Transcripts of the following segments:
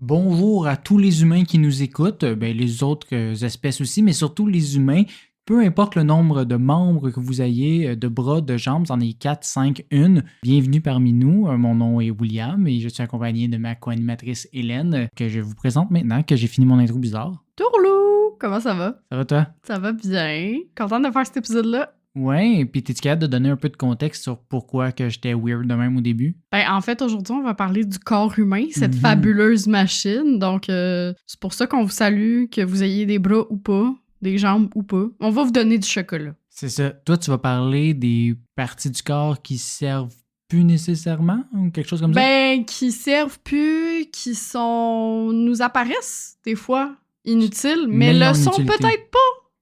Bonjour à tous les humains qui nous écoutent, les autres espèces aussi, mais surtout les humains. Peu importe le nombre de membres que vous ayez, de bras, de jambes, vous en avez 4, 5, 1. Bienvenue parmi nous. Mon nom est William et je suis accompagné de ma co-animatrice Hélène, que je vous présente maintenant que j'ai fini mon intro bizarre. Tourlou! Comment ça va? Ça va toi? Ça va bien. Contente de faire cet épisode-là. Ouais, puis t'es-tu capable de donner un peu de contexte sur pourquoi que j'étais weird de même au début? En fait, aujourd'hui, on va parler du corps humain, cette fabuleuse machine. Donc, c'est pour ça qu'on vous salue, que vous ayez des bras ou pas, des jambes ou pas. On va vous donner du chocolat. C'est ça. Toi, tu vas parler des parties du corps qui servent plus nécessairement ou quelque chose comme ça? Qui servent plus, qui nous apparaissent des fois inutiles, mais le sont peut-être pas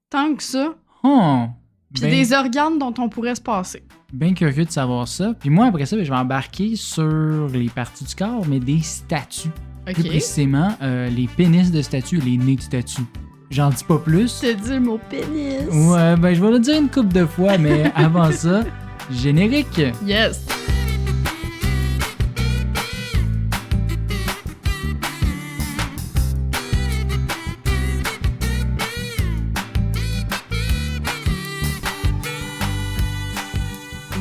tant que ça. Puis des organes dont on pourrait se passer. Bien curieux de savoir ça. Puis moi, après ça, je vais embarquer sur les parties du corps, mais des statues. Okay. Plus précisément, les pénis de statues et les nez de statues. J'en dis pas plus. Je te dis le mot pénis. Ouais, je vais le dire une couple de fois, mais avant ça, générique. Yes.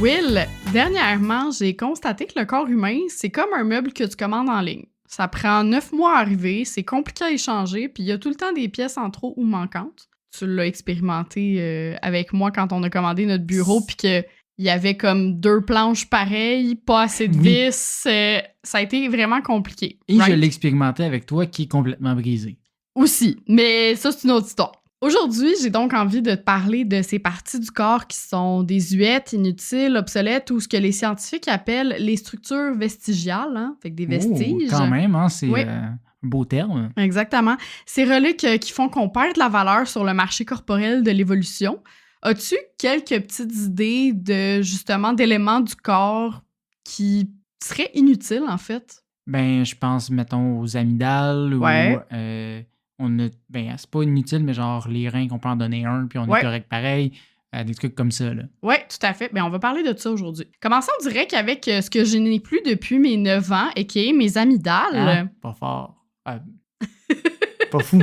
Will, dernièrement, j'ai constaté que le corps humain, c'est comme un meuble que tu commandes en ligne. Ça prend 9 mois à arriver, c'est compliqué à échanger, puis il y a tout le temps des pièces en trop ou manquantes. Tu l'as expérimenté avec moi quand on a commandé notre bureau, puis qu'il y avait comme 2 planches pareilles, pas assez de vis. Ça a été vraiment compliqué. Et je l'ai expérimenté avec toi qui est complètement brisé. Aussi, mais ça, c'est une autre histoire. Aujourd'hui, j'ai donc envie de te parler de ces parties du corps qui sont désuètes, inutiles, obsolètes ou ce que les scientifiques appellent les structures vestigiales, hein? Fait que des vestiges. Quand même, hein? C'est un beau terme. Exactement. Ces reliques qui font qu'on perd de la valeur sur le marché corporel de l'évolution. As-tu quelques petites idées de, justement, d'éléments du corps qui seraient inutiles, en fait? Je pense, mettons, aux amygdales ou... c'est pas inutile, mais genre les reins qu'on peut en donner un, puis on est correct pareil. Des trucs comme ça, là. Oui, tout à fait. On va parler de ça aujourd'hui. Commençons direct avec ce que je n'ai plus depuis mes 9 ans, et qui est mes amygdales. Pas fort. Pas fou.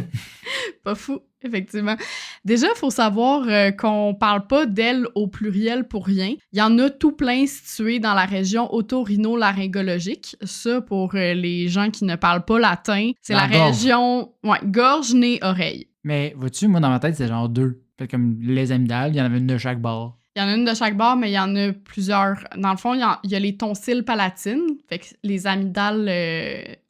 Pas fou, effectivement. Déjà, il faut savoir qu'on parle pas d'ailes au pluriel pour rien. Il y en a tout plein situés dans la région otorhinolaryngologique. Ça, pour les gens qui ne parlent pas latin, c'est la région gorge, nez, oreille. Mais vois-tu, moi, dans ma tête, c'est genre 2. Fait comme les amygdales, il y en avait une de chaque bord. Il y en a une de chaque bord, mais il y en a plusieurs. Dans le fond, il y a les tonsilles palatines, fait que les amygdales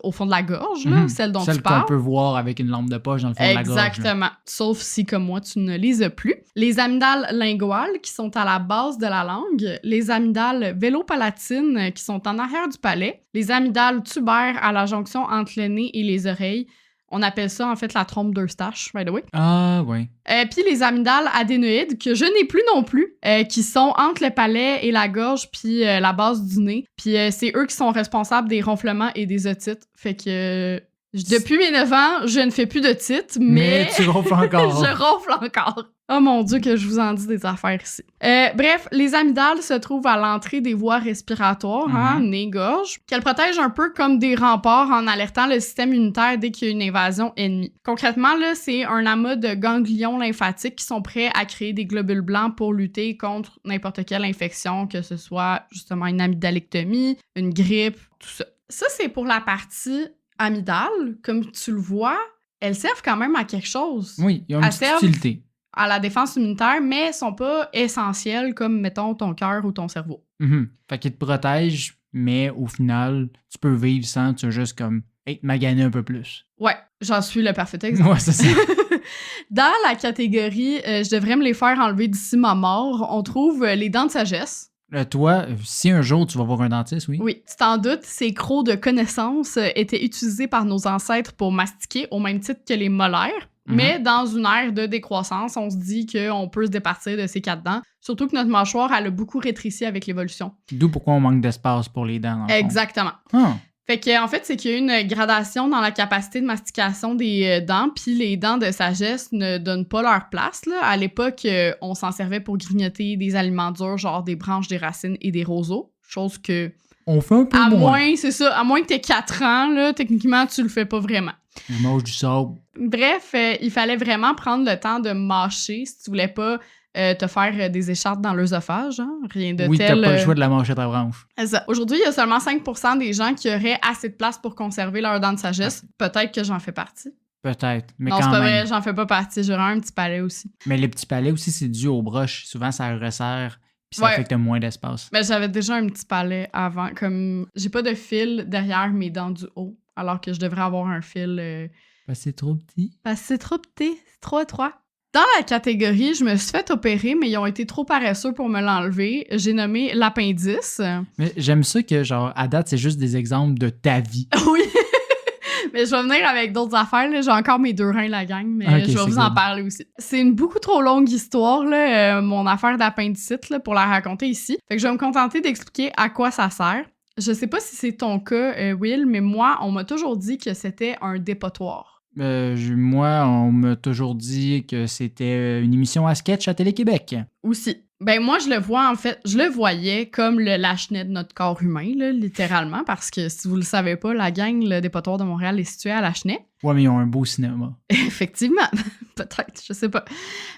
au fond de la gorge, là, celles dont tu parles. Celles qu'on peut voir avec une lampe de poche dans le fond de la gorge. Exactement. Sauf si, comme moi, tu ne les as plus. Les amygdales linguales, qui sont à la base de la langue. Les amygdales vélopalatines, qui sont en arrière du palais. Les amygdales tubaires à la jonction entre le nez et les oreilles. On appelle ça, en fait, la trompe d'Eustache, by the way. Ah, oui. Puis les amygdales adénoïdes, que je n'ai plus non plus, qui sont entre le palais et la gorge, puis la base du nez. Puis c'est eux qui sont responsables des ronflements et des otites. Fait que depuis mes 9 ans, je ne fais plus d'otites, mais tu ronfles encore. Je ronfle encore. Oh mon Dieu, que je vous en dis des affaires ici. Bref, les amygdales se trouvent à l'entrée des voies respiratoires, nez-gorge, qu'elles protègent un peu comme des remparts en alertant le système immunitaire dès qu'il y a une invasion ennemie. Concrètement, là, c'est un amas de ganglions lymphatiques qui sont prêts à créer des globules blancs pour lutter contre n'importe quelle infection, que ce soit justement une amygdalectomie, une grippe, tout ça. Ça, c'est pour la partie amygdale. Comme tu le vois, elles servent quand même à quelque chose. Oui, il y a une petite utilité. À la défense immunitaire, mais elles sont pas essentielles comme, mettons, ton cœur ou ton cerveau. Fait qu'ils te protègent, mais au final, tu peux vivre sans, tu as juste comme être magané un peu plus. Ouais, j'en suis le parfait exemple. Ouais, c'est ça. Dans la catégorie « je devrais me les faire enlever d'ici ma mort », on trouve les dents de sagesse. Toi, si un jour tu vas voir un dentiste, oui. Oui, tu t'en doutes, ces crocs de connaissances étaient utilisés par nos ancêtres pour mastiquer au même titre que les molaires. Mais dans une ère de décroissance, on se dit qu'on peut se départir de ces 4 dents. Surtout que notre mâchoire, elle a beaucoup rétréci avec l'évolution. D'où pourquoi on manque d'espace pour les dents. Exactement. Fait que, en fait, c'est qu'il y a une gradation dans la capacité de mastication des dents, puis les dents de sagesse ne donnent pas leur place. Là. À l'époque, on s'en servait pour grignoter des aliments durs, genre des branches, des racines et des roseaux. Chose que On fait un peu À moins. moins, c'est ça, à moins que t'aies 4 ans, là, techniquement, tu le fais pas vraiment. On mange du sable. Bref, il fallait vraiment prendre le temps de mâcher si tu voulais pas te faire des écharpes dans l'œsophage. Hein? Rien de Oui, tel. t'as pas le choix de la mâcher à ta branche. Ça. Aujourd'hui, il y a seulement 5% des gens qui auraient assez de place pour conserver leurs dents de sagesse. Peut-être que j'en fais partie. Peut-être, mais non, quand c'est pas même. vrai, j'en fais pas partie. J'aurais un petit palais aussi. Mais les petits palais aussi, c'est dû aux broches. Souvent, ça resserre, puis ça fait que t'as moins d'espace. Mais j'avais déjà un petit palais avant. Comme j'ai pas de fil derrière mes dents du haut, alors que je devrais avoir un fil... Parce que c'est trop petit. Parce que c'est trop petit, c'est trop étroit. Dans la catégorie, je me suis fait opérer, mais ils ont été trop paresseux pour me l'enlever. J'ai nommé l'appendice. Mais j'aime ça que, genre, à date, c'est juste des exemples de ta vie. Oui! Mais je vais venir avec d'autres affaires. Là. J'ai encore mes 2 reins, la gang, mais Okay, je vais vous en parler aussi. C'est une beaucoup trop longue histoire, là, mon affaire d'appendicite, là, pour la raconter ici. Fait que je vais me contenter d'expliquer à quoi ça sert. Je sais pas si c'est ton cas, Will, mais moi, on m'a toujours dit que c'était un dépotoir. Moi, on m'a toujours dit que c'était une émission à sketch à Télé-Québec. Aussi. Ben moi, je le voyais comme le lâchenet de notre corps humain, là, littéralement, parce que si vous le savez pas, la gang, le dépotoir de Montréal est situé à Lachenay. Ouais, mais ils ont un beau cinéma. Effectivement. Peut-être, je sais pas.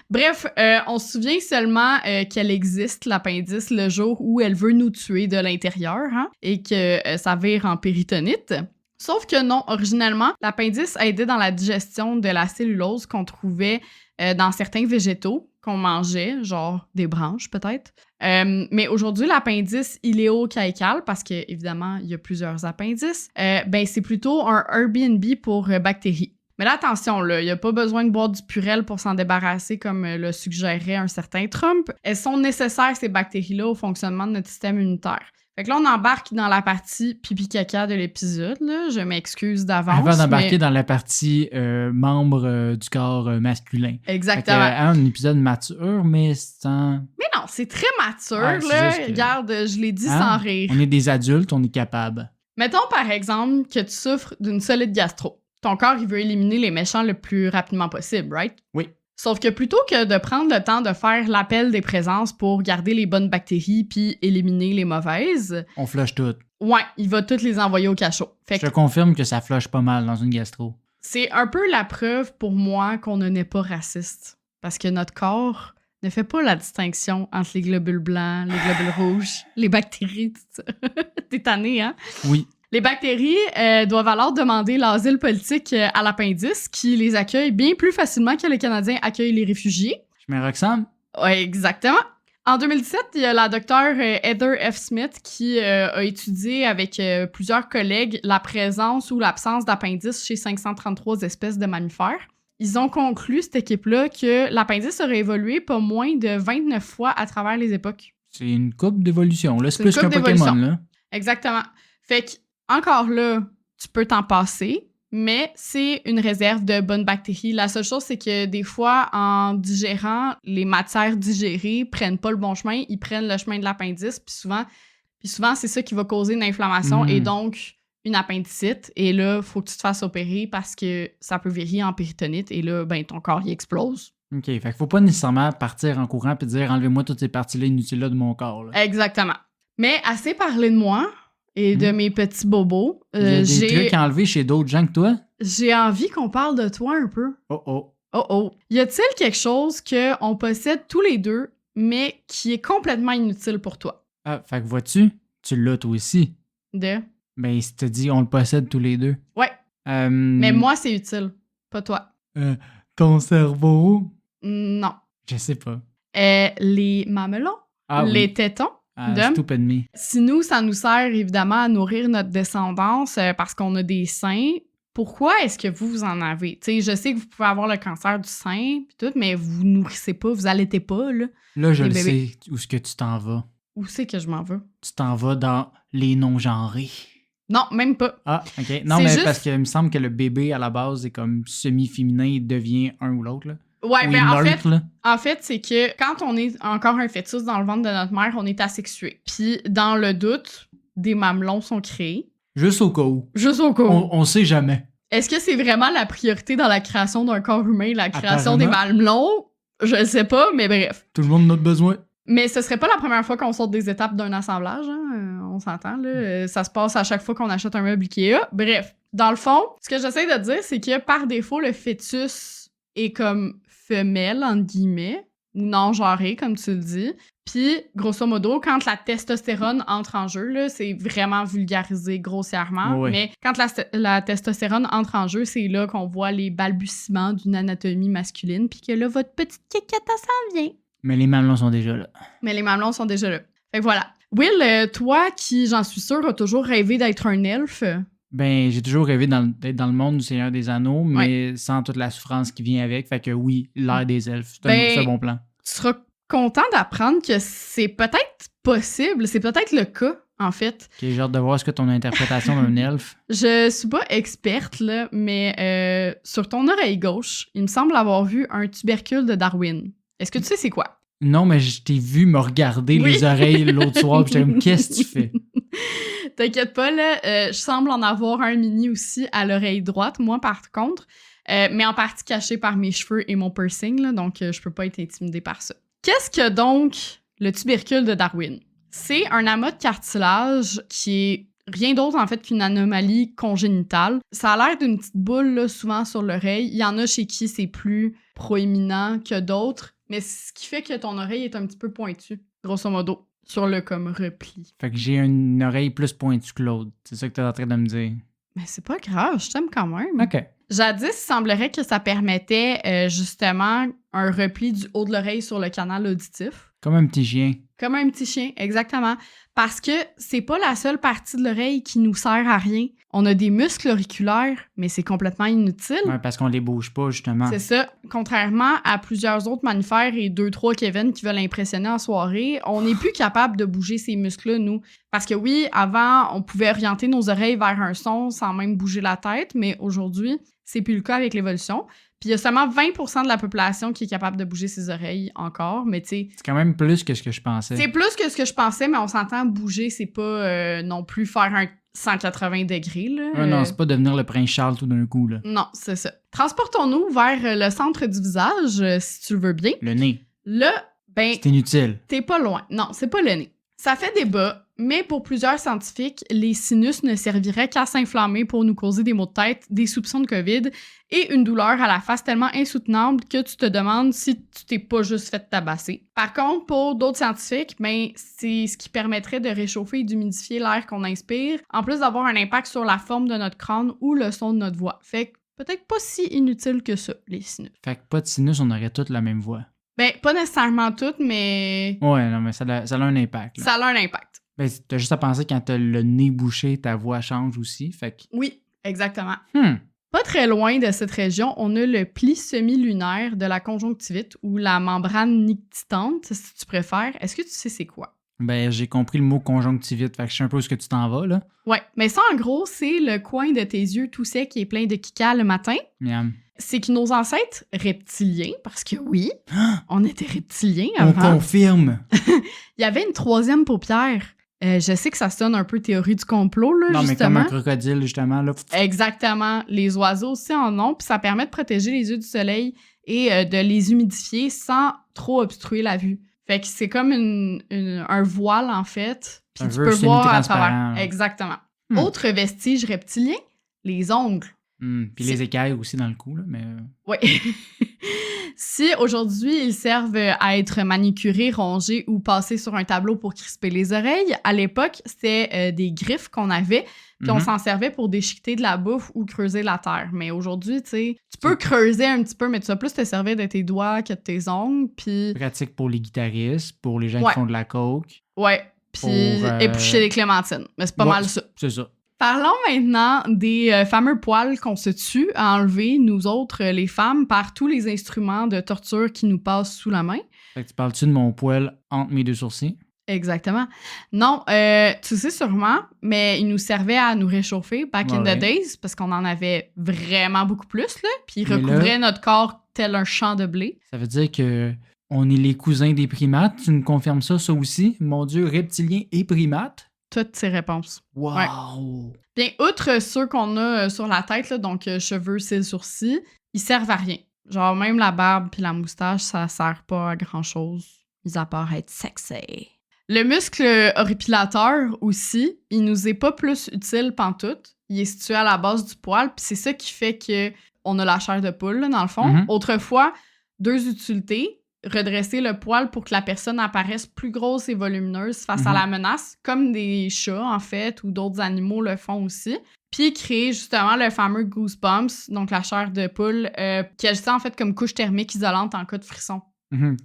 Bref, on se souvient seulement qu'elle existe, l'appendice, le jour où elle veut nous tuer de l'intérieur, hein, et que ça vire en péritonite. Sauf que non, originellement, l'appendice aidait dans la digestion de la cellulose qu'on trouvait dans certains végétaux qu'on mangeait, genre des branches peut-être. Mais aujourd'hui, l'appendice iléocaïcal, parce que évidemment, il y a plusieurs appendices, c'est plutôt un Airbnb pour bactéries. Mais là, attention, il n'y a pas besoin de boire du Purell pour s'en débarrasser comme le suggérait un certain Trump. Elles sont nécessaires, ces bactéries-là, au fonctionnement de notre système immunitaire. Fait que là, on embarque dans la partie pipi-caca de l'épisode, là. Je m'excuse d'avance. Avant d'embarquer dans la partie membre du corps masculin. Exactement. Fait que, un épisode mature, mais sans... Mais non, c'est très mature, ouais, là. Que... Regarde, je l'ai dit sans rire. On est des adultes, on est capable. Mettons, par exemple, que tu souffres d'une solide gastro. Ton corps, il veut éliminer les méchants le plus rapidement possible, right? Oui. Sauf que plutôt que de prendre le temps de faire l'appel des présences pour garder les bonnes bactéries puis éliminer les mauvaises... On flush toutes. Ouais, il va toutes les envoyer au cachot. Je te confirme que ça flush pas mal dans une gastro. C'est un peu la preuve pour moi qu'on ne naît pas raciste. Parce que notre corps ne fait pas la distinction entre les globules blancs, les globules rouges, les bactéries, tout ça. T'es tanné, hein? Oui. Les bactéries doivent alors demander l'asile politique à l'appendice, qui les accueille bien plus facilement que les Canadiens accueillent les réfugiés. Je mets Roxane? Ouais, exactement. En 2017, il y a la docteure Heather F. Smith qui a étudié avec plusieurs collègues la présence ou l'absence d'appendice chez 533 espèces de mammifères. Ils ont conclu, cette équipe-là, que l'appendice aurait évolué pas moins de 29 fois à travers les époques. C'est une coupe d'évolution, là. C'est plus qu'un Pokémon, là. Exactement. Fait que encore là, tu peux t'en passer, mais c'est une réserve de bonnes bactéries. La seule chose, c'est que des fois, en digérant, les matières digérées prennent pas le bon chemin, ils prennent le chemin de l'appendice, puis souvent, c'est ça qui va causer une inflammation et donc une appendicite. Et là, il faut que tu te fasses opérer parce que ça peut virer en péritonite et là, ton corps, il explose. OK, fait qu'il faut pas nécessairement partir en courant et dire « Enlevez-moi toutes ces parties-là inutiles-là de mon corps. » Exactement. Mais assez parlé de moi et de mes petits bobos. Il y a des trucs à enlever chez d'autres gens que toi? J'ai envie qu'on parle de toi un peu. Oh. Y a-t-il quelque chose qu'on possède tous les deux, mais qui est complètement inutile pour toi? Ah, fait que vois-tu, tu l'as toi aussi. De? Ben, si tu dis on le possède tous les deux. Ouais. Mais moi, c'est utile, pas toi. Ton cerveau? Non. Je sais pas. Les mamelons? Les tétons? Stupid me. Si nous, ça nous sert évidemment à nourrir notre descendance parce qu'on a des seins, pourquoi est-ce que vous en avez? Tu sais, je sais que vous pouvez avoir le cancer du sein pis tout, mais vous nourrissez pas, vous allaitez pas, là. Là, je le sais où est-ce que tu t'en vas. Où c'est que je m'en vais? Tu t'en vas dans les non-genrés. Non, même pas. Ah, OK. Non, mais juste... parce qu'il me semble que le bébé, à la base, est comme semi-féminin, il devient un ou l'autre, là. Ouais, mais en fait, c'est que quand on est encore un fœtus dans le ventre de notre mère, on est asexué. Puis, dans le doute, des mamelons sont créés. Juste au cas où. Juste au cas où. On sait jamais. Est-ce que c'est vraiment la priorité dans la création d'un corps humain, la création des mamelons? Je sais pas, mais bref. Tout le monde a besoin. Mais ce serait pas la première fois qu'on saute des étapes d'un assemblage, hein? On s'entend, là. Ça se passe à chaque fois qu'on achète un meuble Ikea. Bref, dans le fond, ce que j'essaie de dire, c'est que par défaut, le fœtus est comme femelle, entre guillemets, ou non-genré, comme tu le dis. Puis, grosso modo, quand la testostérone entre en jeu, là, c'est vraiment vulgarisé grossièrement, Oui. mais quand la testostérone entre en jeu, c'est là qu'on voit les balbutiements d'une anatomie masculine, puis que là, votre petite caquette, elle s'en vient. Mais les mamelons sont déjà là. Mais les mamelons sont déjà là. Fait que voilà. Will, toi qui, j'en suis sûre, a toujours rêvé d'être un elfe. Ben, j'ai toujours rêvé d'être dans le monde du Seigneur des Anneaux, mais sans toute la souffrance qui vient avec. Fait que oui, l'ère des elfes, c'est un bon plan. Tu seras content d'apprendre que c'est peut-être possible, c'est peut-être le cas, en fait. Ok, j'ai hâte de voir ce que ton interprétation d'un elfe. Je suis pas experte, là, mais sur ton oreille gauche, il me semble avoir vu un tubercule de Darwin. Est-ce que tu sais c'est quoi? Non, mais je t'ai vu me regarder les oreilles l'autre soir, puis j'étais comme, qu'est-ce que tu fais? T'inquiète pas, là, je semble en avoir un mini aussi à l'oreille droite, moi, par contre, mais en partie caché par mes cheveux et mon piercing, là, donc je peux pas être intimidée par ça. Qu'est-ce que donc le tubercule de Darwin? C'est un amas de cartilage qui est rien d'autre, en fait, qu'une anomalie congénitale. Ça a l'air d'une petite boule, là, souvent sur l'oreille. Il y en a chez qui c'est plus proéminent que d'autres, mais ce qui fait que ton oreille est un petit peu pointue, grosso modo, sur le comme repli. Fait que j'ai une oreille plus pointue que l'autre. C'est ça que t'es en train de me dire. Mais c'est pas grave, je t'aime quand même. OK. Jadis, il semblerait que ça permettait justement un repli du haut de l'oreille sur le canal auditif. Comme un petit chien. Comme un petit chien, exactement. Parce que c'est pas la seule partie de l'oreille qui nous sert à rien. On a des muscles auriculaires, mais c'est complètement inutile. Ouais, parce qu'on les bouge pas, justement. C'est ça. Contrairement à plusieurs autres mammifères et 2-3 Kevin qui veulent impressionner en soirée, on n'est plus capable de bouger ces muscles-là, nous. Parce que oui, avant, on pouvait orienter nos oreilles vers un son sans même bouger la tête, mais aujourd'hui, c'est plus le cas avec l'évolution. Puis il y a seulement 20% de la population qui est capable de bouger ses oreilles encore, mais tu sais... C'est quand même plus que ce que je pensais. C'est plus que ce que je pensais, mais on s'entend, bouger, c'est pas non plus faire un 180 degrés, là. Non, c'est pas devenir le prince Charles tout d'un coup, là. Non, c'est ça. Transportons-nous vers le centre du visage, si tu le veux bien. Le nez. Là, ben... C'est inutile. T'es pas loin. Non, c'est pas le nez. Ça fait débat, mais pour plusieurs scientifiques, les sinus ne serviraient qu'à s'inflammer pour nous causer des maux de tête, des soupçons de COVID et une douleur à la face tellement insoutenable que tu te demandes si tu t'es pas juste fait tabasser. Par contre, pour d'autres scientifiques, ben, c'est ce qui permettrait de réchauffer et d'humidifier l'air qu'on inspire, en plus d'avoir un impact sur la forme de notre crâne ou le son de notre voix. Fait que peut-être pas si inutile que ça, les sinus. Fait que pas de sinus, on aurait toutes la même voix. Ben, pas nécessairement toutes, mais... Ouais, non, mais ça a un impact, là. Ça a un impact. Ben, t'as juste à penser quand t'as le nez bouché, ta voix change aussi, fait que... Oui, exactement. Hmm. Pas très loin de cette région, on a le pli semi-lunaire de la conjonctivite ou la membrane nictitante, si tu préfères. Est-ce que tu sais c'est quoi? Ben, j'ai compris le mot conjonctivite, fait que je sais un peu où est-ce que tu t'en vas, là. Ouais, mais ça, en gros, c'est le coin de tes yeux tout sec qui est plein de kika le matin. Miam. C'est que nos ancêtres reptiliens, parce que oui, on était reptiliens On avant, confirme! il y avait une troisième paupière. Je sais que ça sonne un peu théorie du complot, là, Non, mais justement. comme un crocodile, justement, là. Exactement. Les oiseaux aussi en ont, puis ça permet de protéger les yeux du soleil et de les humidifier sans trop obstruer la vue. Fait que c'est comme un voile, en fait, puis Un tu peu peux voir à semi-transparent, travers. là. Exactement. Hmm. Autre vestige reptilien, les ongles. Puis les écailles aussi dans le cou, là, mais... Oui. Si aujourd'hui, ils servent à être manicurés, rongés ou passés sur un tableau pour crisper les oreilles, à l'époque, c'était des griffes qu'on avait, puis on s'en servait pour déchiqueter de la bouffe ou creuser la terre. Mais aujourd'hui, tu sais, tu peux creuser un petit peu, mais tu vas plus te servir de tes doigts que de tes ongles, puis... Pratique pour les guitaristes, pour les gens Ouais. qui font de la coke. Ouais, puis Pour, éplucher des clémentines. Mais c'est pas Ouais, mal ça. C'est ça. Parlons maintenant des fameux poils qu'on se tue à enlever, nous autres, les femmes, par tous les instruments de torture qui nous passent sous la main. Fait que tu parles-tu de mon poil entre mes deux sourcils? Exactement. Non, tu sais sûrement, mais il nous servait à nous réchauffer back in the days, parce qu'on en avait vraiment beaucoup plus, là, puis il Mais recouvrait notre corps tel un champ de blé. Ça veut dire que on est les cousins des primates. Tu nous confirmes ça aussi? Mon Dieu, reptiliens et primates? Toutes ces réponses. Wow! Ouais. Bien, outre ceux qu'on a sur la tête, là, donc cheveux, cils, sourcils, ils servent à rien. Genre, même la barbe puis la moustache, ça sert pas à grand-chose. mis à part être sexy. Le muscle horripilateur aussi, il nous est pas plus utile pantoute. Il est situé à la base du poil, puis c'est ça qui fait que on a la chair de poule, là, dans le fond. Mm-hmm. Autrefois, 2 utilités. Redresser le poil pour que la personne apparaisse plus grosse et volumineuse face à la menace, comme des chats, en fait, ou d'autres animaux le font aussi. Puis créer justement le fameux goosebumps, donc la chair de poule, qui agissait en fait comme couche thermique isolante en cas de frisson.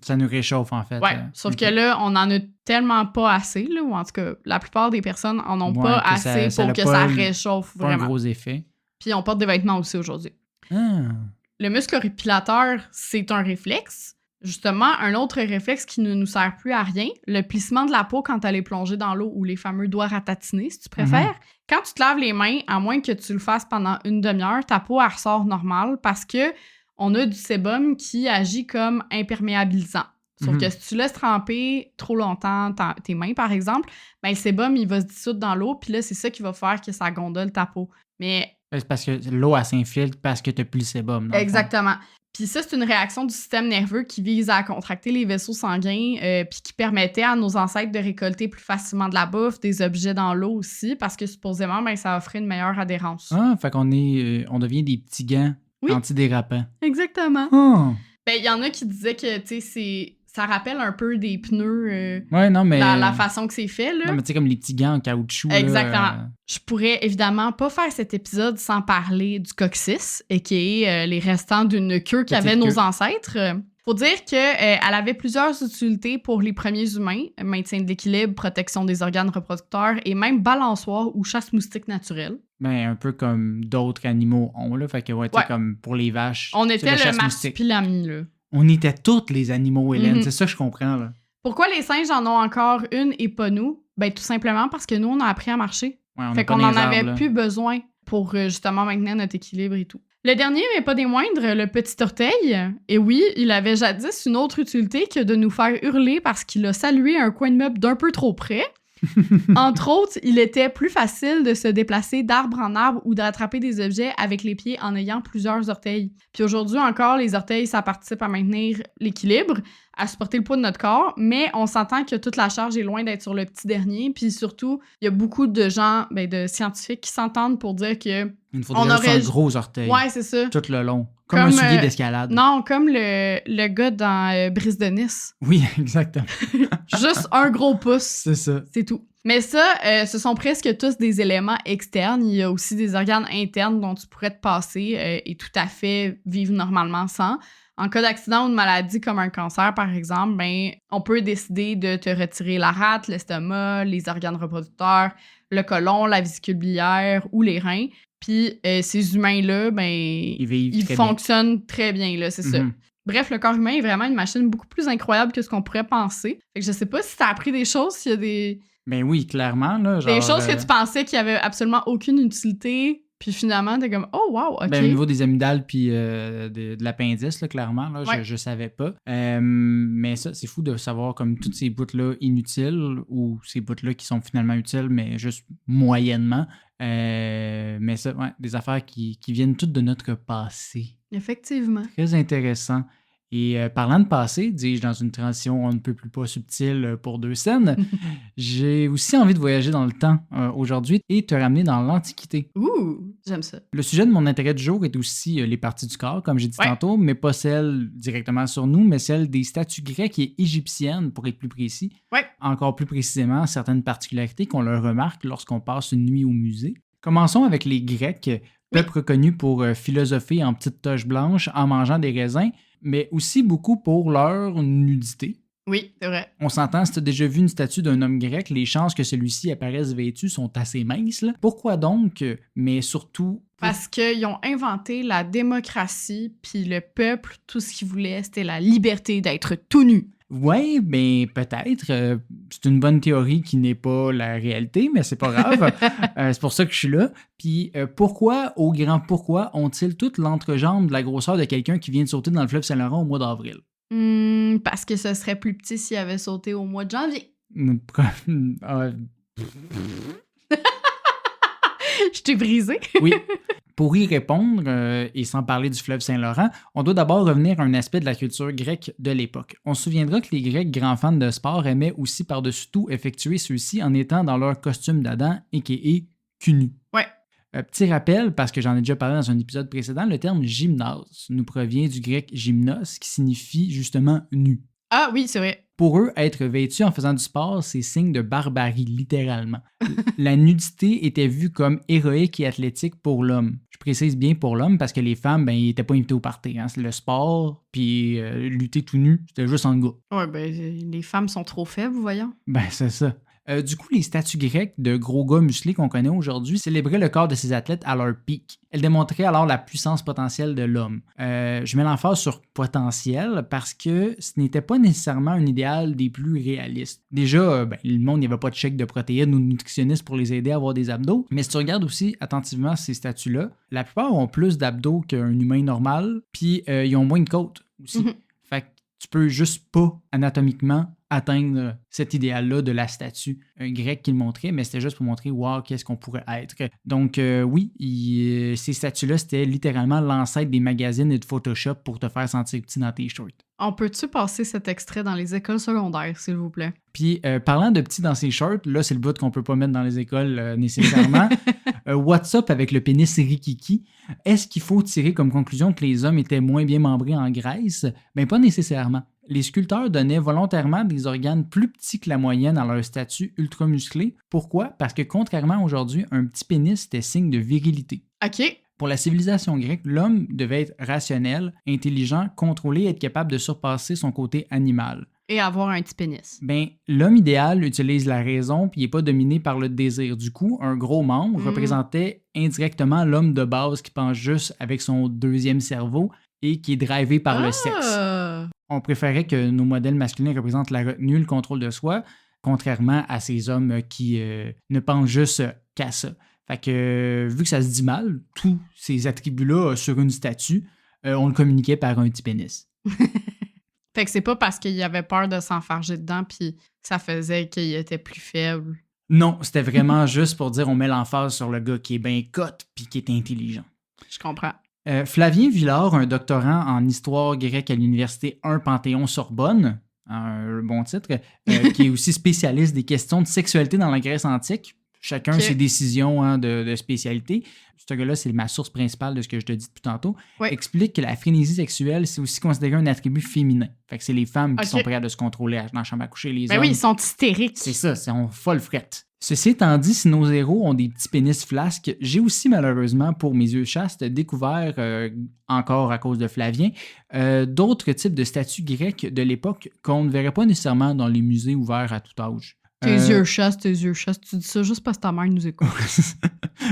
Ça nous réchauffe, en fait. Ouais, sauf que là, on en a tellement pas assez, là, ou en tout cas, la plupart des personnes en ont pas assez pour que ça réchauffe vraiment. Un gros effet. Puis on porte des vêtements aussi aujourd'hui. Le muscle horripilateur, c'est un réflexe. Justement, un autre réflexe qui ne nous sert plus à rien, le plissement de la peau quand elle est plongée dans l'eau ou les fameux doigts ratatinés, si tu préfères. Quand tu te laves les mains, à moins que tu le fasses pendant une demi-heure, ta peau, elle ressort normale parce que on a du sébum qui agit comme imperméabilisant. Sauf que si tu laisses tremper trop longtemps tes mains, par exemple, ben, le sébum, il va se dissoudre dans l'eau, puis là, c'est ça qui va faire que ça gondole ta peau. Mais... C'est parce que l'eau, elle s'infiltre parce que tu n'as plus le sébum. Exactement. Puis ça, c'est une réaction du système nerveux qui vise à contracter les vaisseaux sanguins puis qui permettait à nos ancêtres de récolter plus facilement de la bouffe, des objets dans l'eau aussi, parce que supposément, ben, ça offrait une meilleure adhérence. Ah, fait qu'on on devient des petits gants antidérapants. Exactement. Oh. Ben, il y en a qui disaient que, tu sais, ça rappelle un peu des pneus mais... la façon que c'est fait, là. Non, mais tu sais, comme les petits gants en caoutchouc. Exactement. Là, Je pourrais évidemment pas faire cet épisode sans parler du coccyx, qui est les restants d'une queue qu'avaient nos ancêtres. Faut dire qu'elle avait plusieurs utilités pour les premiers humains, maintien de l'équilibre, protection des organes reproducteurs et même balançoire ou chasse moustique naturelle. Ben, un peu comme d'autres animaux ont, là. Fait que, comme pour les vaches. On était le marsupilami, là. On était tous les animaux, Hélène. C'est ça que je comprends, là. Pourquoi les singes en ont encore une et pas nous? Ben, tout simplement parce que nous, on a appris à marcher. Fait qu'on n'en avait plus besoin pour justement maintenir notre équilibre et tout. Le dernier, mais pas des moindres, le petit orteil. Et oui, il avait jadis une autre utilité que de nous faire hurler parce qu'il a salué un coin de meuble d'un peu trop près. Entre autres, il était plus facile de se déplacer d'arbre en arbre ou d'attraper des objets avec les pieds en ayant plusieurs orteils. Puis aujourd'hui encore, les orteils, ça participe à maintenir l'équilibre, à supporter le poids de notre corps, mais on s'entend que toute la charge est loin d'être sur le petit dernier. Puis surtout, il y a beaucoup de gens, de scientifiques qui s'entendent pour dire que il faudrait juste un gros orteil. Ouais, c'est ça. Tout le long. Comme un soulier d'escalade. Non, comme le gars dans Brise de Nice. Oui, exactement. Juste un gros pouce. C'est ça. C'est tout. Mais ça, ce sont presque tous des éléments externes. Il y a aussi des organes internes dont tu pourrais te passer et tout à fait vivre normalement sans. En cas d'accident ou de maladie comme un cancer, par exemple, ben, on peut décider de te retirer la rate, l'estomac, les organes reproducteurs, le côlon, la vésicule biliaire ou les reins. Puis ces humains-là, ben, ils fonctionnent très bien, là, c'est ça. Bref, le corps humain est vraiment une machine beaucoup plus incroyable que ce qu'on pourrait penser. Fait que je sais pas si t'as appris des choses, s'il y a des... Ben oui, clairement, là. Genre, des choses que tu pensais qu'il y avait absolument aucune utilité, puis finalement, t'es comme « Oh, wow, OK. » Ben, au niveau des amygdales puis de l'appendice, là, clairement, là, je savais pas. Mais ça, c'est fou de savoir comme toutes ces bouts-là inutiles ou ces bouts-là qui sont finalement utiles, mais juste moyennement. Mais ça, des affaires qui viennent toutes de notre passé. Effectivement. Très intéressant. Et parlant de passé, dis-je dans une transition on ne peut plus pas subtile pour 2 scènes, j'ai aussi envie de voyager dans le temps aujourd'hui et te ramener dans l'Antiquité. Ouh, j'aime ça. Le sujet de mon intérêt du jour est aussi les parties du corps, comme j'ai dit tantôt, mais pas celles directement sur nous, mais celles des statues grecques et égyptiennes, pour être plus précis. Ouais. Encore plus précisément, certaines particularités qu'on leur remarque lorsqu'on passe une nuit au musée. Commençons avec les Grecs, peuple reconnu pour philosopher en petites toches blanches en mangeant des raisins, mais aussi beaucoup pour leur nudité. Oui, c'est vrai. On s'entend, si tu as déjà vu une statue d'un homme grec, les chances que celui-ci apparaisse vêtu sont assez minces. Là. Pourquoi donc? Mais surtout... Parce qu'ils ont inventé la démocratie, puis le peuple, tout ce qu'il voulait, c'était la liberté d'être tout nu. Oui, mais peut-être. C'est une bonne théorie qui n'est pas la réalité, mais c'est pas grave. C'est pour ça que je suis là. Puis pourquoi, au grand pourquoi, ont-ils toute l'entrejambe de la grosseur de quelqu'un qui vient de sauter dans le fleuve Saint-Laurent au mois d'avril? Parce que ce serait plus petit s'il avait sauté au mois de janvier. Je t'ai brisé. Oui. Pour y répondre, et sans parler du fleuve Saint-Laurent, on doit d'abord revenir à un aspect de la culture grecque de l'époque. On se souviendra que les Grecs, grands fans de sport, aimaient aussi par-dessus tout effectuer ceux-ci en étant dans leur costume d'Adam, a.k.a. cul-nu. Ouais. Petit rappel, parce que j'en ai déjà parlé dans un épisode précédent, le terme gymnase nous provient du grec gymnos, qui signifie justement nu. Ah oui, c'est vrai. Pour eux, être vêtu en faisant du sport, c'est signe de barbarie, littéralement. La nudité était vue comme héroïque et athlétique pour l'homme. Je précise bien pour l'homme parce que les femmes, ben, ils n'étaient pas invitées au party. Hein. Le sport, puis lutter tout nu, c'était juste en gars. Ouais, ben, les femmes sont trop faibles, voyons. Ben, c'est ça. Du coup, les statues grecques de gros gars musclés qu'on connaît aujourd'hui célébraient le corps de ces athlètes à leur pic. Elles démontraient alors la puissance potentielle de l'homme. Je mets l'emphase sur potentiel parce que ce n'était pas nécessairement un idéal des plus réalistes. Déjà, le monde, il n'y avait pas de chèque de protéines ou de nutritionnistes pour les aider à avoir des abdos. Mais si tu regardes aussi attentivement ces statues-là, la plupart ont plus d'abdos qu'un humain normal, puis ils ont moins de côtes aussi. Mhm. Fait que tu peux juste pas anatomiquement atteindre cet idéal-là de la statue grecque qu'il montrait, mais c'était juste pour montrer, wow, qu'est-ce qu'on pourrait être. Donc, oui, ces statues-là, c'était littéralement l'ancêtre des magazines et de Photoshop pour te faire sentir petit dans tes shorts. On peut-tu passer cet extrait dans les écoles secondaires, s'il vous plaît? Puis, parlant de petit dans ses shorts, là, c'est le bout qu'on peut pas mettre dans les écoles nécessairement. What's up avec le pénis rikiki? Est-ce qu'il faut tirer comme conclusion que les hommes étaient moins bien membrés en Grèce? Ben, pas nécessairement. Les sculpteurs donnaient volontairement des organes plus petits que la moyenne à leur statue ultra musclée. Pourquoi? Parce que contrairement à aujourd'hui, un petit pénis était signe de virilité. OK. Pour la civilisation grecque, l'homme devait être rationnel, intelligent, contrôlé et être capable de surpasser son côté animal. Et avoir un petit pénis. Ben, l'homme idéal utilise la raison puis il n'est pas dominé par le désir. Du coup, un gros membre représentait indirectement l'homme de base qui pense juste avec son deuxième cerveau et qui est drivé par le sexe. On préférait que nos modèles masculins représentent la retenue, le contrôle de soi, contrairement à ces hommes qui ne pensent juste qu'à ça. Fait que, vu que ça se dit mal, tous ces attributs-là sur une statue, on le communiquait par un petit pénis. Fait que c'est pas parce qu'il avait peur de s'enfarger dedans puis ça faisait qu'il était plus faible. Non, c'était vraiment juste pour dire on met l'emphase sur le gars qui est bien cote puis qui est intelligent. Je comprends. Flavien Villard, un doctorant en histoire grecque à l'université 1 Panthéon-Sorbonne, un bon titre, qui est aussi spécialiste des questions de sexualité dans la Grèce antique. Chacun ses décisions de spécialité. Ce gars-là, c'est ma source principale de ce que je te dis depuis tantôt. Ouais. Explique que la frénésie sexuelle, c'est aussi considéré un attribut féminin. Fait que c'est les femmes qui sont prêtes à se contrôler dans la chambre à coucher. Les hommes, oui, ils sont hystériques. C'est ça, c'est folle frette. Ceci étant dit, si nos héros ont des petits pénis flasques, j'ai aussi malheureusement, pour mes yeux chastes, découvert, encore à cause de Flavien, d'autres types de statues grecques de l'époque qu'on ne verrait pas nécessairement dans les musées ouverts à tout âge. Tes yeux chastes, tu dis ça juste parce que ta mère nous écoute.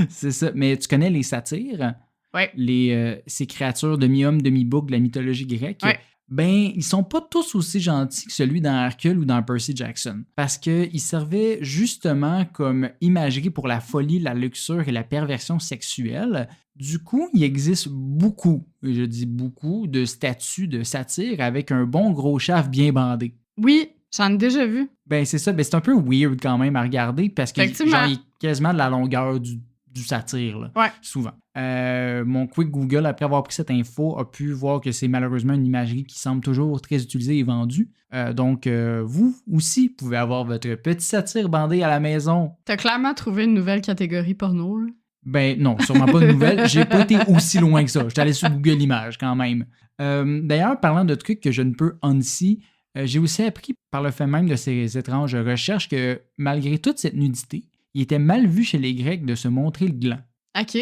C'est ça, mais tu connais les satyres? Oui. Ces créatures demi-homme, demi-bouc de la mythologie grecque? Oui. Ben, ils sont pas tous aussi gentils que celui dans Hercule ou dans Percy Jackson. Parce qu'ils servaient justement comme imagerie pour la folie, la luxure et la perversion sexuelle. Du coup, il existe beaucoup, et je dis beaucoup, de statues de satyres avec un bon gros shaft bien bandé. Oui, j'en ai déjà vu. Ben, c'est ça. Ben, c'est un peu weird quand même à regarder parce que genre, il est quasiment de la longueur du satyre, là, souvent. Mon quick Google, après avoir pris cette info, a pu voir que c'est malheureusement une imagerie qui semble toujours très utilisée et vendue. Donc, vous aussi pouvez avoir votre petit satyre bandé à la maison. T'as clairement trouvé une nouvelle catégorie porno, là. Ben non, sûrement pas de nouvelle. J'ai pas été aussi loin que ça. J'étais allé sur Google Images quand même. D'ailleurs, parlant de trucs que je ne peux unsee, j'ai aussi appris par le fait même de ces étranges recherches que malgré toute cette nudité, il était mal vu chez les Grecs de se montrer le gland. OK.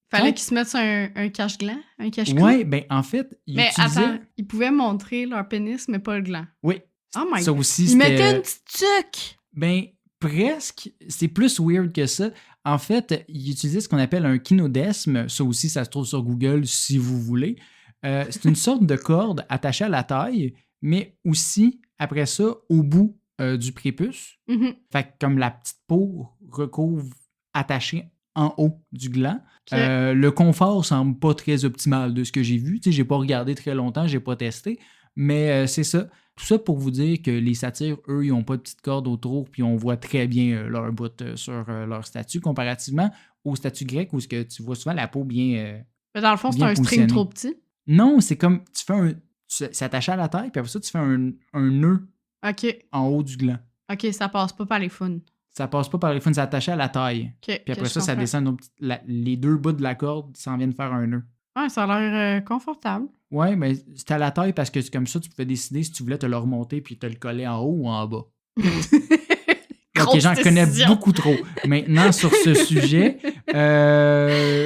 Fallait qu'ils se mettent sur un cache-gland, un cache-cou. Ouais, ben en fait, attends, ils pouvaient montrer leur pénis, mais pas le gland. Oui. Oh my ça God. aussi, ils mettaient une petite tuque. Ben, presque. C'est plus weird que ça. En fait, ils utilisaient ce qu'on appelle un kynodesme. Ça aussi, ça se trouve sur Google si vous voulez. C'est une sorte de corde attachée à la taille, mais aussi, après ça, au bout du prépuce. Mm-hmm. Fait que comme la petite peau recouvre attachée en haut du gland. Okay. Le confort semble pas très optimal de ce que j'ai vu. Tu sais, j'ai pas regardé très longtemps, j'ai pas testé, mais c'est ça. Tout ça pour vous dire que les satyres, eux, ils ont pas de petite corde autour, puis on voit très bien leur bout sur leur statue comparativement aux statues grecques où tu vois souvent la peau bien. Mais dans le fond, c'est bien un string positionnée. trop petit. Non, c'est comme tu fais c'est attaché à la taille, puis après ça, tu fais un nœud OK. en haut du gland. OK, ça passe pas par les faunes. Ça passe pas par les faunes, c'est attaché à la taille. OK. Puis après ça descend les deux bouts de la corde s'en viennent faire un nœud. Ouais, ça a l'air confortable. Ouais, mais c'était à la taille parce que c'est comme ça, tu pouvais décider si tu voulais te le remonter puis te le coller en haut ou en bas. Ok, j'en connais beaucoup trop. Maintenant, sur ce sujet,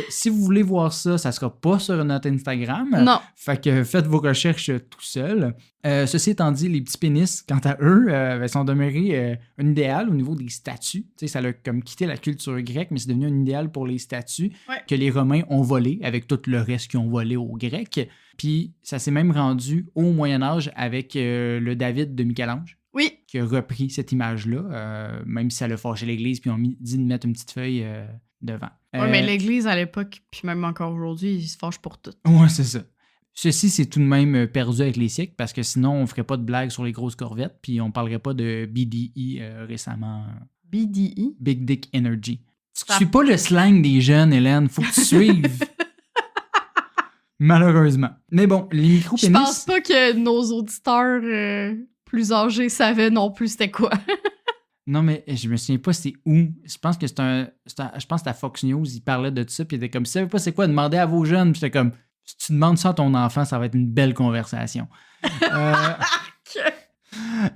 si vous voulez voir ça, ça sera pas sur notre Instagram. Non. Fait que faites vos recherches tout seul. Ceci étant dit, les petits pénis, quant à eux, sont demeurés un idéal au niveau des statues. Tu sais, ça a comme quitté la culture grecque, mais c'est devenu un idéal pour les statues que les Romains ont volé avec tout le reste qu'ils ont volé aux Grecs. Puis ça s'est même rendu au Moyen-Âge avec le David de Michel-Ange. Oui. Qui a repris cette image-là, même si ça l'a fâché l'Église, puis ils ont dit de mettre une petite feuille devant. Oui, mais l'Église, à l'époque, puis même encore aujourd'hui, ils se fâchent pour tout. Ouais, c'est ça. Ceci, c'est tout de même perdu avec les siècles, parce que sinon, on ferait pas de blagues sur les grosses corvettes, puis on parlerait pas de BDE récemment. BDE? Big Dick Energy. Tu suis pas le slang des jeunes, Hélène. Faut que tu suives. Malheureusement. Mais bon, les micro-pénis... Je pense pas que nos auditeurs... plus âgés savaient non plus c'était quoi. Non, mais je me souviens pas c'est où. Je pense que je pense que c'était à Fox News, il parlait de ça, puis il était comme, si vous savez pas c'est quoi, demandez à vos jeunes. Puis j'étais comme, si tu demandes ça à ton enfant, ça va être une belle conversation.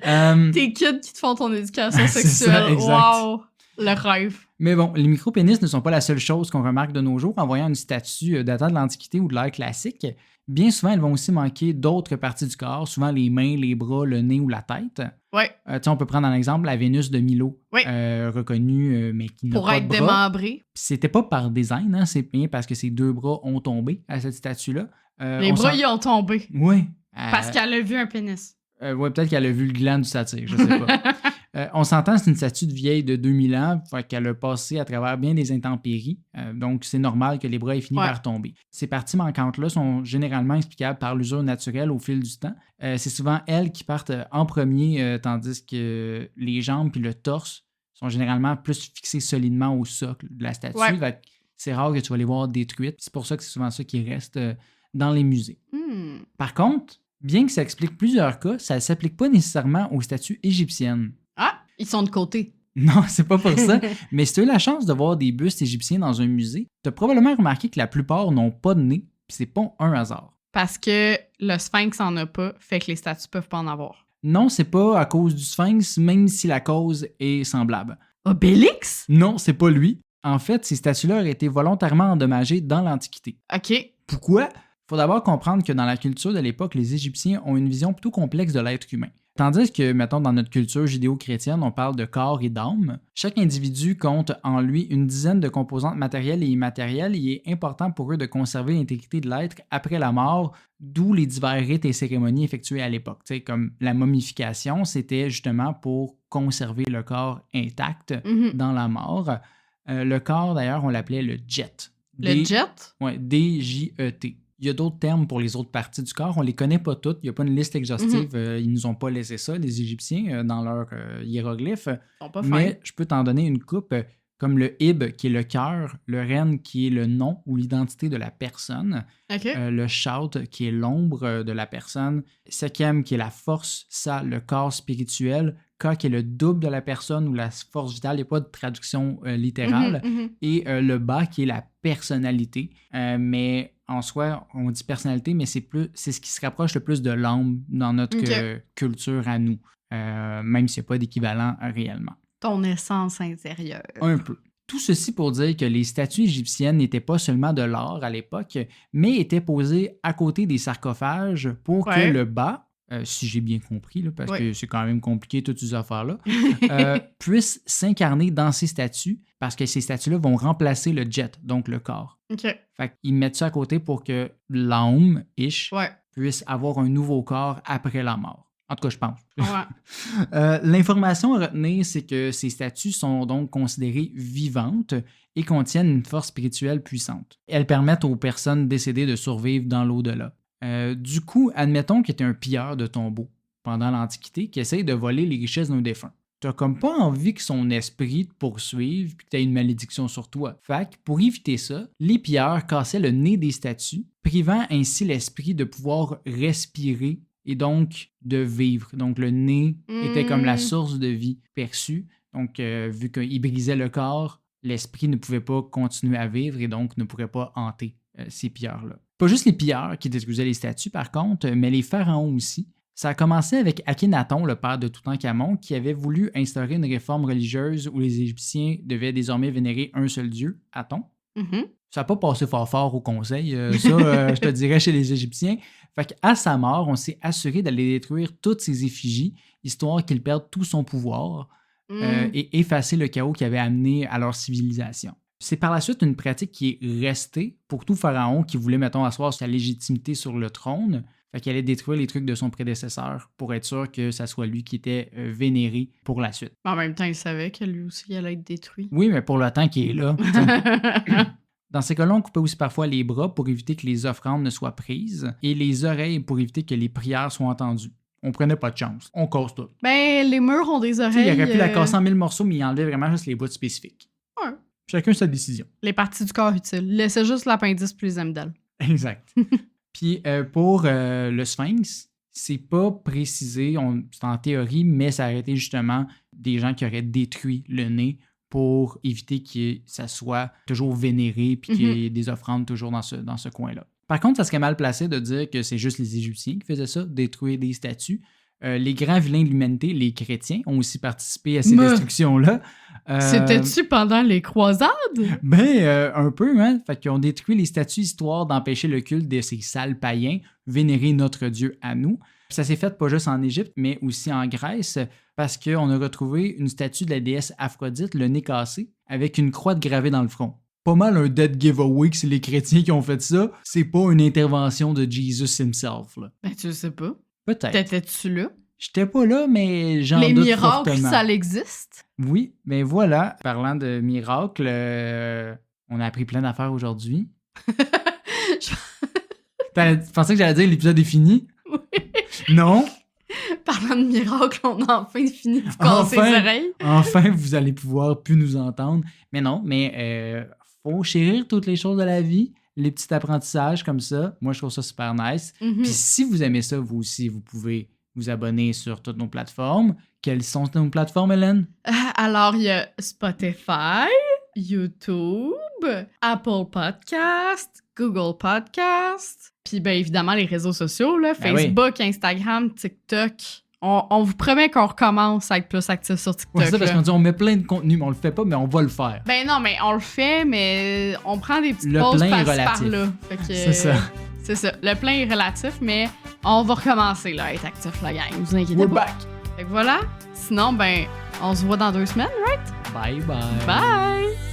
Tes kids qui te font ton éducation sexuelle. Ça, exact. Wow! Le rêve. Mais bon, les micro-pénis ne sont pas la seule chose qu'on remarque de nos jours en voyant une statue datant de l'Antiquité ou de l'ère classique. Bien souvent, elles vont aussi manquer d'autres parties du corps, souvent les mains, les bras, le nez ou la tête. Ouais. On peut prendre un exemple la Vénus de Milo, reconnue, mais qui n'a pour pas être de bras. démembrée. C'était pas par design, hein, c'est bien parce que ses deux bras ont tombé à cette statue-là. Les bras, ils ont tombé. Oui. Parce qu'elle a vu un pénis. Oui, peut-être qu'elle a vu le gland du satyre, je sais pas. On s'entend, c'est une statue de vieille de 2000 ans, fait qu'elle a passé à travers bien des intempéries, donc c'est normal que les bras aient fini par tomber. Ces parties manquantes-là sont généralement explicables par l'usure naturelle au fil du temps. C'est souvent elles qui partent en premier, tandis que les jambes puis le torse sont généralement plus fixés solidement au socle de la statue. Fait que c'est rare que tu vas les voir détruites. C'est pour ça que c'est souvent ça qui reste dans les musées. Par contre, bien que ça explique plusieurs cas, ça ne s'applique pas nécessairement aux statues égyptiennes. Ah, ils sont de côté. Non, c'est pas pour ça. Mais si tu as eu la chance de voir des bustes égyptiens dans un musée, tu as probablement remarqué que la plupart n'ont pas de nez, puis c'est pas un hasard. Parce que le sphinx en a pas, fait que les statues peuvent pas en avoir. Non, c'est pas à cause du sphinx, même si la cause est semblable. Obélix? Non, c'est pas lui. En fait, ces statues-là auraient été volontairement endommagées dans l'Antiquité. OK. Pourquoi? Il faut d'abord comprendre que dans la culture de l'époque, les Égyptiens ont une vision plutôt complexe de l'être humain. Tandis que, mettons, dans notre culture judéo-chrétienne, on parle de corps et d'âme, chaque individu compte en lui une dizaine de composantes matérielles et immatérielles et il est important pour eux de conserver l'intégrité de l'être après la mort, d'où les divers rites et cérémonies effectués à l'époque. Tu sais, comme la momification, c'était justement pour conserver le corps intact dans la mort. Le corps, d'ailleurs, on l'appelait le jet. Le jet? Oui, D-J-E-T. Il y a d'autres termes pour les autres parties du corps. On ne les connaît pas toutes. Il n'y a pas une liste exhaustive. Ils ne nous ont pas laissé ça, les Égyptiens, dans leurs hiéroglyphes. Ils sont pas Mais je peux t'en donner une coupe, comme le Hib, qui est le cœur, le Ren, qui est le nom ou l'identité de la personne, le Shout, qui est l'ombre de la personne, Sekem, qui est la force, Sa, le corps spirituel, Ka, qui est le double de la personne ou la force vitale. Il n'y a pas de traduction littérale. Et le Ba, qui est la personnalité. Mais en soi, on dit personnalité, mais c'est ce qui se rapproche le plus de l'âme dans notre culture à nous, même s'il n'y a pas d'équivalent réellement. Ton essence intérieure. Un peu. Tout ceci pour dire que les statues égyptiennes n'étaient pas seulement de l'art à l'époque, mais étaient posées à côté des sarcophages pour que le bas, si j'ai bien compris, là, parce que c'est quand même compliqué toutes ces affaires-là, puisse s'incarner dans ces statues, parce que ces statues-là vont remplacer le jet, donc le corps. Fait qu'ils mettent ça à côté pour que l'âme, puisse avoir un nouveau corps après la mort. En tout cas, je pense. L'information à retenir, c'est que ces statues sont donc considérées vivantes et contiennent une force spirituelle puissante. Elles permettent aux personnes décédées de survivre dans l'au-delà. Du coup, admettons qu'il y ait un pilleur de tombeaux pendant l'Antiquité qui essaye de voler les richesses de nos défunts. t'as comme pas envie que son esprit te poursuive puis que t'aies une malédiction sur toi. Fait que pour éviter ça, les pilleurs cassaient le nez des statues, privant ainsi l'esprit de pouvoir respirer et donc de vivre. Donc le nez était comme la source de vie perçue. Donc vu qu'il brisait le corps, l'esprit ne pouvait pas continuer à vivre et donc ne pourrait pas hanter ces pilleurs-là. Pas juste les pilleurs qui détruisaient les statues par contre, mais les pharaons aussi. Ça a commencé avec Akhenaton, le père de Toutankhamon, qui avait voulu instaurer une réforme religieuse où les Égyptiens devaient désormais vénérer un seul dieu, Aton. Ça n'a pas passé fort au conseil, je te dirais, chez les Égyptiens. Fait qu'à sa mort, on s'est assuré d'aller détruire toutes ses effigies, histoire qu'il perde tout son pouvoir et effacer le chaos qui avait amené à leur civilisation. C'est par la suite une pratique qui est restée pour tout pharaon qui voulait, mettons, asseoir sa légitimité sur le trône. Fait qu'il allait détruire les trucs de son prédécesseur pour être sûr que ça soit lui qui était vénéré pour la suite. En même temps, il savait que lui aussi il allait être détruit. Oui, mais pour le temps qu'il est là. Dans ces cas-là, on coupait aussi parfois les bras pour éviter que les offrandes ne soient prises et les oreilles pour éviter que les prières soient entendues. On prenait pas de chance. On casse tout. Ben, les murs ont des oreilles. Il aurait pu la casser en 1000 morceaux, mais il enlevait vraiment juste les bouts spécifiques. Ouais. Chacun sa décision. Les parties du corps utiles. Laissez juste l'appendice plus les amygdales. Exact. Puis pour le sphinx, c'est pas précisé, c'est en théorie, mais ça aurait été justement des gens qui auraient détruit le nez pour éviter que ça soit toujours vénéré puis qu'il y ait des offrandes toujours dans ce coin-là. Par contre, ça serait mal placé de dire que c'est juste les Égyptiens qui faisaient ça, détruire des statues. Les grands vilains de l'humanité, les chrétiens, ont aussi participé à ces destructions-là. C'était-tu pendant les croisades? Un peu, hein. Fait qu'ils ont détruit les statues histoire d'empêcher le culte de ces sales païens, vénérer notre Dieu à nous. Ça s'est fait pas juste en Égypte, mais aussi en Grèce, parce qu'on a retrouvé une statue de la déesse Aphrodite, le nez cassé, avec une croix gravée dans le front. Pas mal un dead giveaway que c'est les chrétiens qui ont fait ça. C'est pas une intervention de Jesus himself, là. Ben, tu sais pas. Peut-être. T'étais-tu là? J'étais pas là, mais j'en doute Les miracles, fortement. ça existe? Oui, mais voilà. Parlant de miracles, on a appris plein d'affaires aujourd'hui. Tu pensais que j'allais dire l'épisode est fini? Oui. Non? Parlant de miracles, on a enfin fini de casser les oreilles. Enfin, vous allez pouvoir plus nous entendre. Mais non, faut chérir toutes les choses de la vie. Les petits apprentissages comme ça, moi, je trouve ça super nice. Puis si vous aimez ça, vous aussi, vous pouvez vous abonner sur toutes nos plateformes. Quelles sont nos plateformes, Hélène? Alors, il y a Spotify, YouTube, Apple Podcast, Google Podcast, puis bien évidemment les réseaux sociaux, là, Facebook, Instagram, TikTok. On vous promet qu'on recommence à être plus actifs sur TikTok. Ouais, c'est ça, parce qu'on dit on met plein de contenu, mais on le fait pas, mais on va le faire. Ben non, mais on le fait, mais on prend des petites pauses par-là. C'est ça. C'est ça. Le plein est relatif, mais on va recommencer là, à être actifs, la gang. Vous inquiétez We're pas. Back. Fait que voilà. Sinon, ben, on se voit dans 2 semaines, right? Bye bye. Bye!